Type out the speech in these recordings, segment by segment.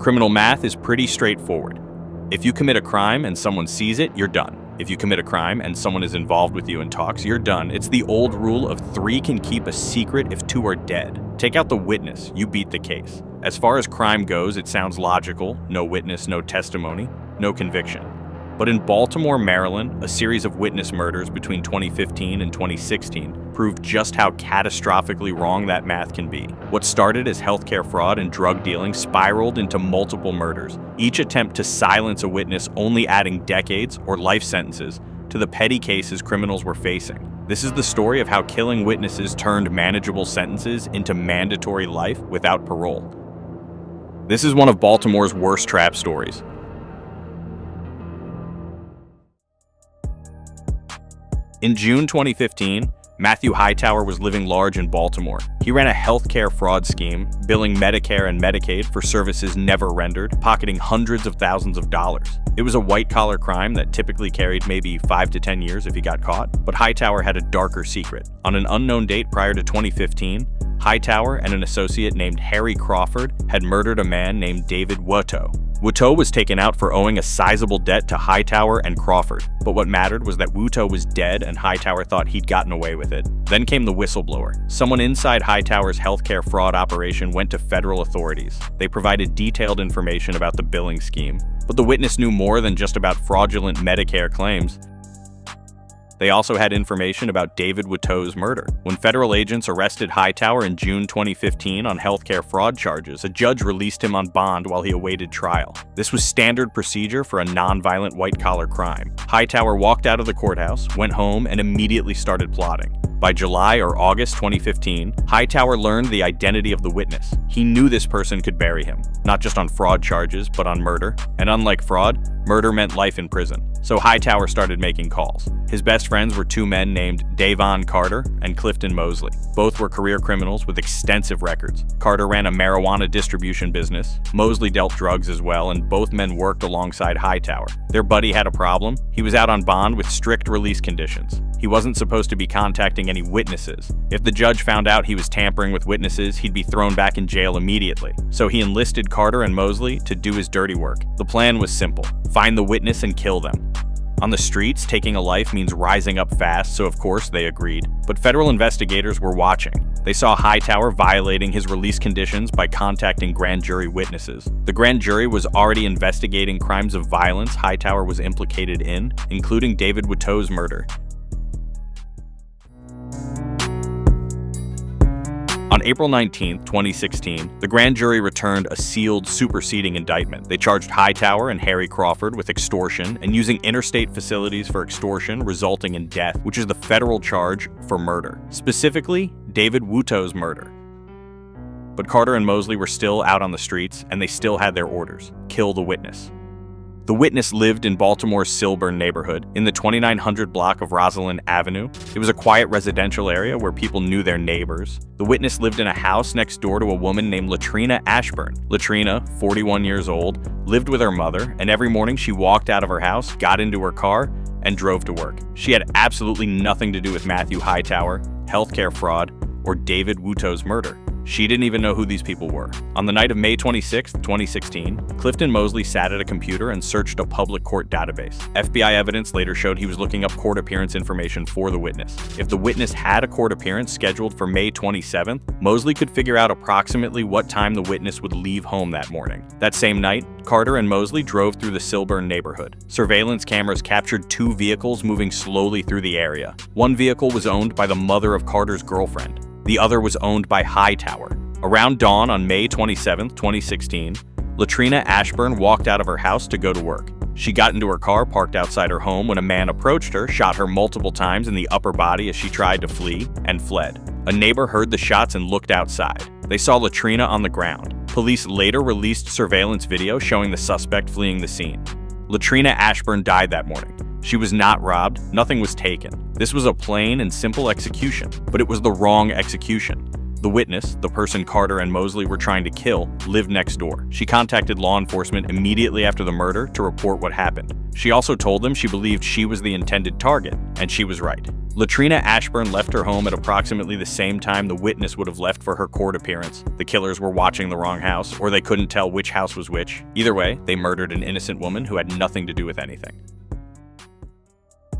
Criminal math is pretty straightforward. If you commit a crime and someone sees it, you're done. If you commit a crime and someone is involved with you and talks, you're done. It's the old rule of 3 can keep a secret if 2 are dead. Take out the witness, you beat the case. As far as crime goes, it sounds logical. No witness, no testimony, no conviction. But in Baltimore, Maryland, a series of witness murders between 2015 and 2016 proved just how catastrophically wrong that math can be. What started as healthcare fraud and drug dealing spiraled into multiple murders, each attempt to silence a witness only adding decades or life sentences to the petty cases criminals were facing. This is the story of how killing witnesses turned manageable sentences into mandatory life without parole. This is one of Baltimore's worst trap stories. In June 2015, Matthew Hightower was living large in Baltimore. He ran a healthcare fraud scheme, billing Medicare and Medicaid for services never rendered, pocketing hundreds of thousands of dollars. It was a white-collar crime that typically carried maybe 5 to 10 years if he got caught, but Hightower had a darker secret. On an unknown date prior to 2015, Hightower and an associate named Harry Crawford had murdered a man named David Wuto. Wuto was taken out for owing a sizable debt to Hightower and Crawford, but what mattered was that Wuto was dead and Hightower thought he'd gotten away with it. Then came the whistleblower. Someone inside Hightower's healthcare fraud operation went to federal authorities. They provided detailed information about the billing scheme, but the witness knew more than just about fraudulent Medicare claims. They also had information about David Wuto's murder. When federal agents arrested Hightower in June 2015 on healthcare fraud charges, a judge released him on bond while he awaited trial. This was standard procedure for a non-violent white-collar crime. Hightower walked out of the courthouse, went home, and immediately started plotting. By July or August 2015, Hightower learned the identity of the witness. He knew this person could bury him, not just on fraud charges, but on murder. And unlike fraud, murder meant life in prison. So Hightower started making calls. His best friends were 2 men named Davon Carter and Clifton Mosley. Both were career criminals with extensive records. Carter ran a marijuana distribution business. Mosley dealt drugs as well, and both men worked alongside Hightower. Their buddy had a problem. He was out on bond with strict release conditions. He wasn't supposed to be contacting any witnesses. If the judge found out he was tampering with witnesses, he'd be thrown back in jail immediately. So he enlisted Carter and Mosley to do his dirty work. The plan was simple: find the witness and kill them. On the streets, taking a life means rising up fast, so of course they agreed. But federal investigators were watching. They saw Hightower violating his release conditions by contacting grand jury witnesses. The grand jury was already investigating crimes of violence Hightower was implicated in, including David Wuto's murder. On April 19, 2016, the grand jury returned a sealed superseding indictment. They charged Hightower and Harry Crawford with extortion and using interstate facilities for extortion resulting in death, which is the federal charge for murder. Specifically, David Wuto's murder. But Carter and Mosley were still out on the streets, and they still had their orders: kill the witness. The witness lived in Baltimore's Silburn neighborhood, in the 2900 block of Rosalind Avenue. It was a quiet residential area where people knew their neighbors. The witness lived in a house next door to a woman named Latrina Ashburn. Latrina, 41 years old, lived with her mother, and every morning she walked out of her house, got into her car, and drove to work. She had absolutely nothing to do with Matthew Hightower, healthcare fraud, or David Wuto's murder. She didn't even know who these people were. On the night of May 26, 2016, Clifton Mosley sat at a computer and searched a public court database. FBI evidence later showed he was looking up court appearance information for the witness. If the witness had a court appearance scheduled for May 27th, Mosley could figure out approximately what time the witness would leave home that morning. That same night, Carter and Mosley drove through the Silburn neighborhood. Surveillance cameras captured 2 vehicles moving slowly through the area. One vehicle was owned by the mother of Carter's girlfriend. The other was owned by Hightower. Around dawn on May 27, 2016, Latrina Ashburn walked out of her house to go to work. She got into her car parked outside her home when a man approached her, shot her multiple times in the upper body as she tried to flee, and fled. A neighbor heard the shots and looked outside. They saw Latrina on the ground. Police later released surveillance video showing the suspect fleeing the scene. Latrina Ashburn died that morning. She was not robbed, nothing was taken. This was a plain and simple execution, but it was the wrong execution. The witness, the person Carter and Mosley were trying to kill, lived next door. She contacted law enforcement immediately after the murder to report what happened. She also told them she believed she was the intended target, and she was right. Latrina Ashburn left her home at approximately the same time the witness would have left for her court appearance. The killers were watching the wrong house, or they couldn't tell which house was which. Either way, they murdered an innocent woman who had nothing to do with anything.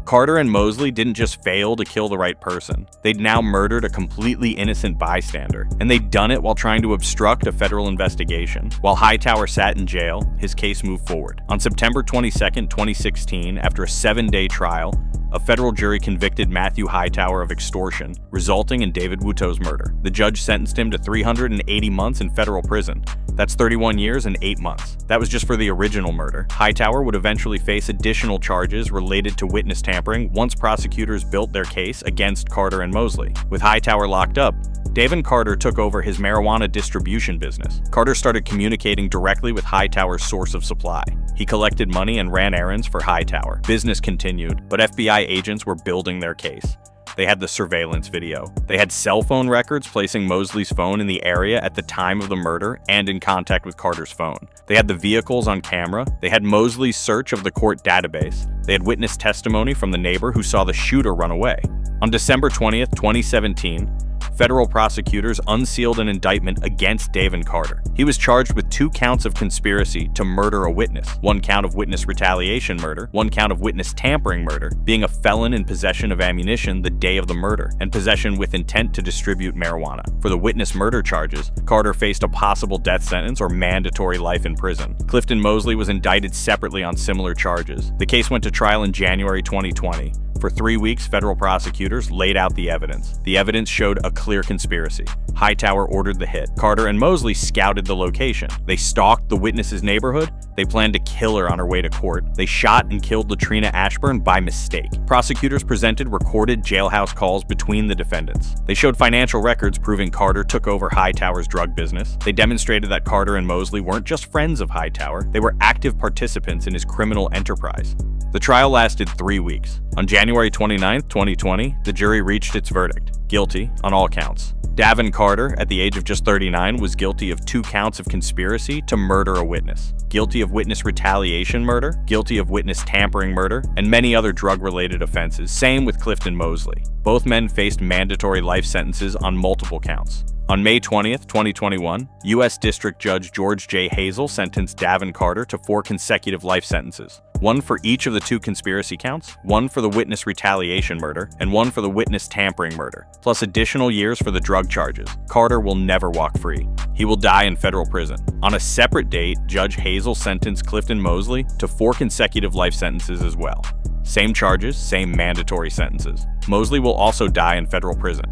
Carter and Mosley didn't just fail to kill the right person. They'd now murdered a completely innocent bystander, and they'd done it while trying to obstruct a federal investigation. While Hightower sat in jail, his case moved forward. On September 22, 2016, after a 7-day trial, a federal jury convicted Matthew Hightower of extortion, resulting in David Wuto's murder. The judge sentenced him to 380 months in federal prison. That's 31 years and 8 months. That was just for the original murder. Hightower would eventually face additional charges related to witness tampering once prosecutors built their case against Carter and Mosley. With Hightower locked up, Davin Carter took over his marijuana distribution business. Carter started communicating directly with Hightower's source of supply. He collected money and ran errands for Hightower. Business continued, but FBI agents were building their case. They had the surveillance video. They had cell phone records placing Mosley's phone in the area at the time of the murder and in contact with Carter's phone. They had the vehicles on camera. They had Mosley's search of the court database. They had witness testimony from the neighbor who saw the shooter run away. On December 20th, 2017, federal prosecutors unsealed an indictment against Davin Carter. He was charged with 2 counts of conspiracy to murder a witness, 1 count of witness retaliation murder, 1 count of witness tampering murder, being a felon in possession of ammunition the day of the murder, and possession with intent to distribute marijuana. For the witness murder charges, Carter faced a possible death sentence or mandatory life in prison. Clifton Mosley was indicted separately on similar charges. The case went to trial in January 2020. For 3 weeks, federal prosecutors laid out the evidence. The evidence showed a clear conspiracy. Hightower ordered the hit. Carter and Mosley scouted the location. They stalked the witness's neighborhood. They planned to kill her on her way to court. They shot and killed Latrina Ashburn by mistake. Prosecutors presented recorded jailhouse calls between the defendants. They showed financial records proving Carter took over Hightower's drug business. They demonstrated that Carter and Mosley weren't just friends of Hightower, they were active participants in his criminal enterprise. The trial lasted 3 weeks. On January 29, 2020, the jury reached its verdict: guilty on all counts. Davin Carter, at the age of just 39, was guilty of 2 counts of conspiracy to murder a witness, guilty of witness retaliation murder, guilty of witness tampering murder, and many other drug-related offenses. Same with Clifton Mosley. Both men faced mandatory life sentences on multiple counts. On May 20th, 2021, U.S. District Judge George J. Hazel sentenced Davin Carter to 4 consecutive life sentences, 1 for each of the 2 conspiracy counts, 1 for the witness retaliation murder, and 1 for the witness tampering murder, plus additional years for the drug charges. Carter will never walk free. He will die in federal prison. On a separate date, Judge Hazel sentenced Clifton Mosley to 4 consecutive life sentences as well. Same charges, same mandatory sentences. Mosley will also die in federal prison.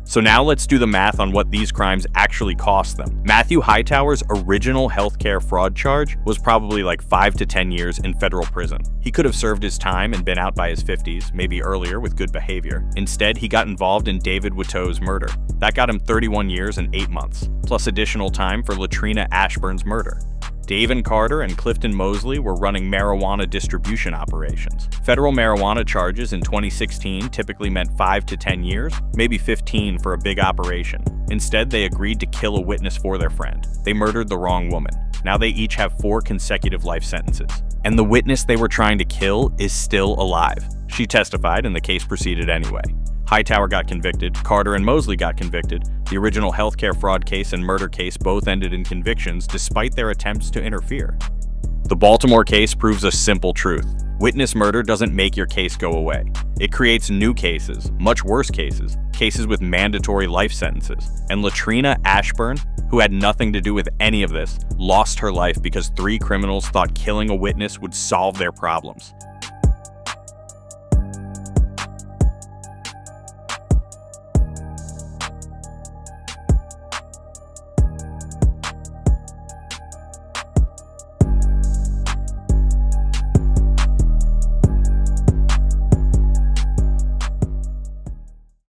So now let's do the math on what these crimes actually cost them. Matthew Hightower's original healthcare fraud charge was probably like 5 to 10 years in federal prison. He could have served his time and been out by his 50s, maybe earlier with good behavior. Instead, he got involved in David Wuto's murder. That got him 31 years and 8 months, plus additional time for Latrina Ashburn's murder. Davin Carter and Clifton Mosley were running marijuana distribution operations. Federal marijuana charges in 2016 typically meant 5 to 10 years, maybe 15 for a big operation. Instead, they agreed to kill a witness for their friend. They murdered the wrong woman. Now they each have 4 consecutive life sentences. And the witness they were trying to kill is still alive. She testified and the case proceeded anyway. Hightower got convicted, Carter and Mosley got convicted. The original healthcare fraud case and murder case both ended in convictions despite their attempts to interfere. The Baltimore case proves a simple truth. Witness murder doesn't make your case go away. It creates new cases, much worse cases, cases with mandatory life sentences. And Latrina Ashburn, who had nothing to do with any of this, lost her life because 3 criminals thought killing a witness would solve their problems.